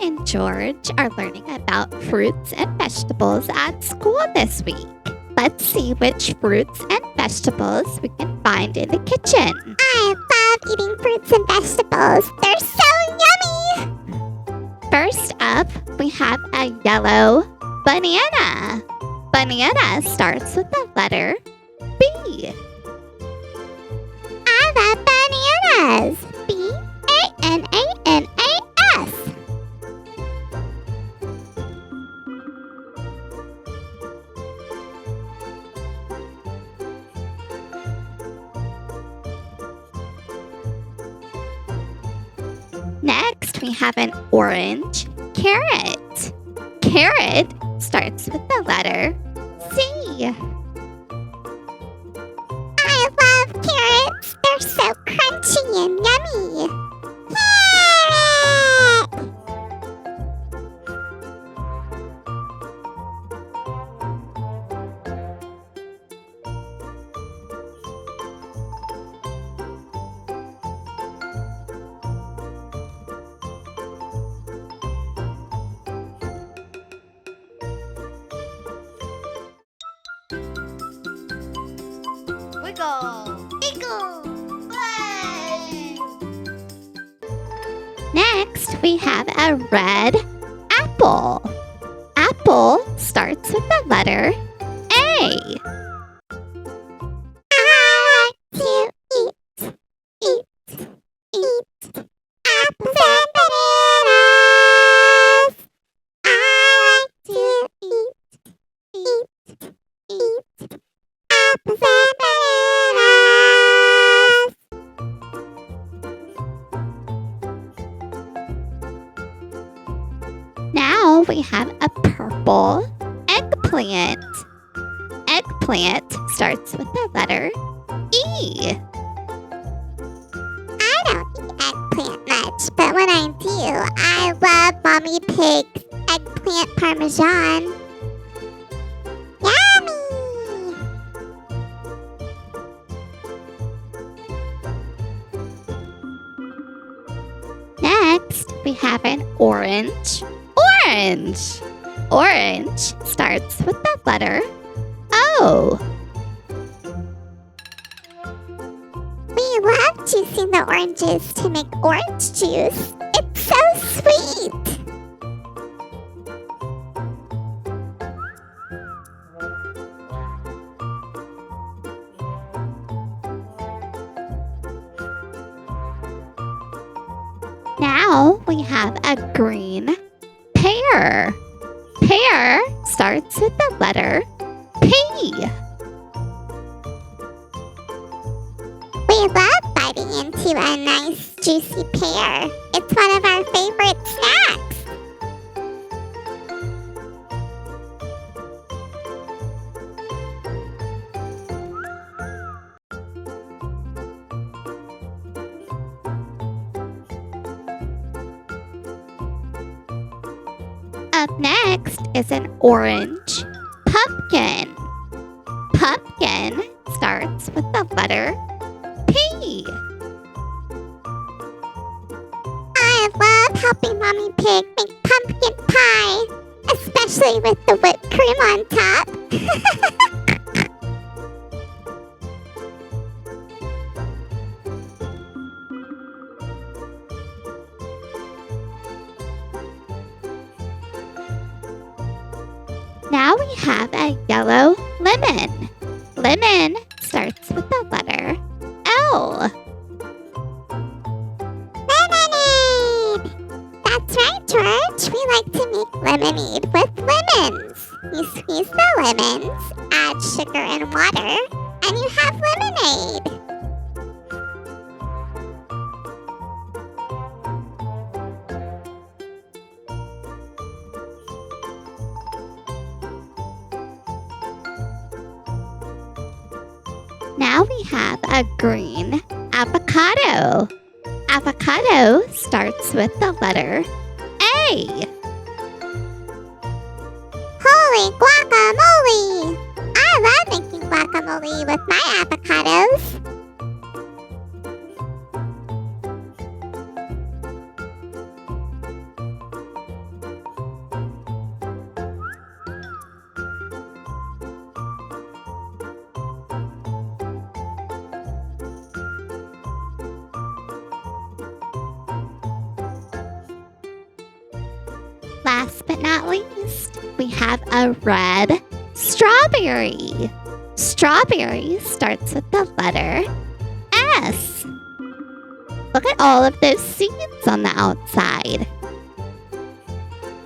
and George are learning about fruits and vegetables at school this week. Let's see which fruits and vegetables we can find in the kitchen. I love eating fruits and vegetables. They're so yummy! First up, we have a yellow banana. Banana starts with the letter B. I love bananas. B-A-N-A-N-A-S. Next, we have an orange carrot. Carrot starts with the letter C. I love carrots. They're so crunchy and yummy. Carrot! Wiggle. Eagle! Play! Next, we have a red apple. Apple starts with the letter A. I like to eat apples and bananas. I like to eat apples and bananas. Now we have a purple eggplant. Eggplant starts with the letter E. I don't eat eggplant much, but when I do, I love Mommy Pig's eggplant parmesan. Yummy! Next, we have an orange. Orange! Orange starts with the letter O. We love juicing the oranges to make orange juice. It's so sweet. Now we have a green pear. Pear starts with the letter P. We love biting into a nice juicy pear. It's one of our favorite snacks. Up next is an orange pumpkin. Pumpkin starts with the letter P. I love helping Mommy Pig make pumpkin pie, especially with the whipped cream on top. Now we have a yellow lemon. Lemon starts with the letter L. Lemonade! That's right, George. We like to make lemonade with lemons. You squeeze the lemons, add sugar and water, and you have lemonade. Now we have a green avocado. Avocado starts with the letter A. Holy guacamole! I love making guacamole with my avocados. but not least, we have a red strawberry. Strawberry starts with the letter S. Look at all of those seeds on the outside.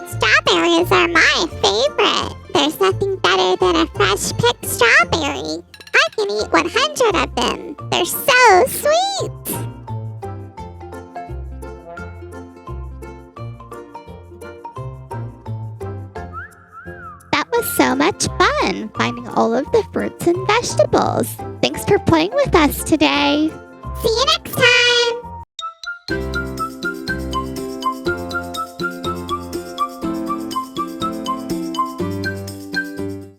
Strawberries are my favorite. There's nothing better than a fresh picked strawberry. I can eat 100 of them. They're so sweet. That was so much fun finding all of the fruits and vegetables. Thanks for playing with us today. See you next time.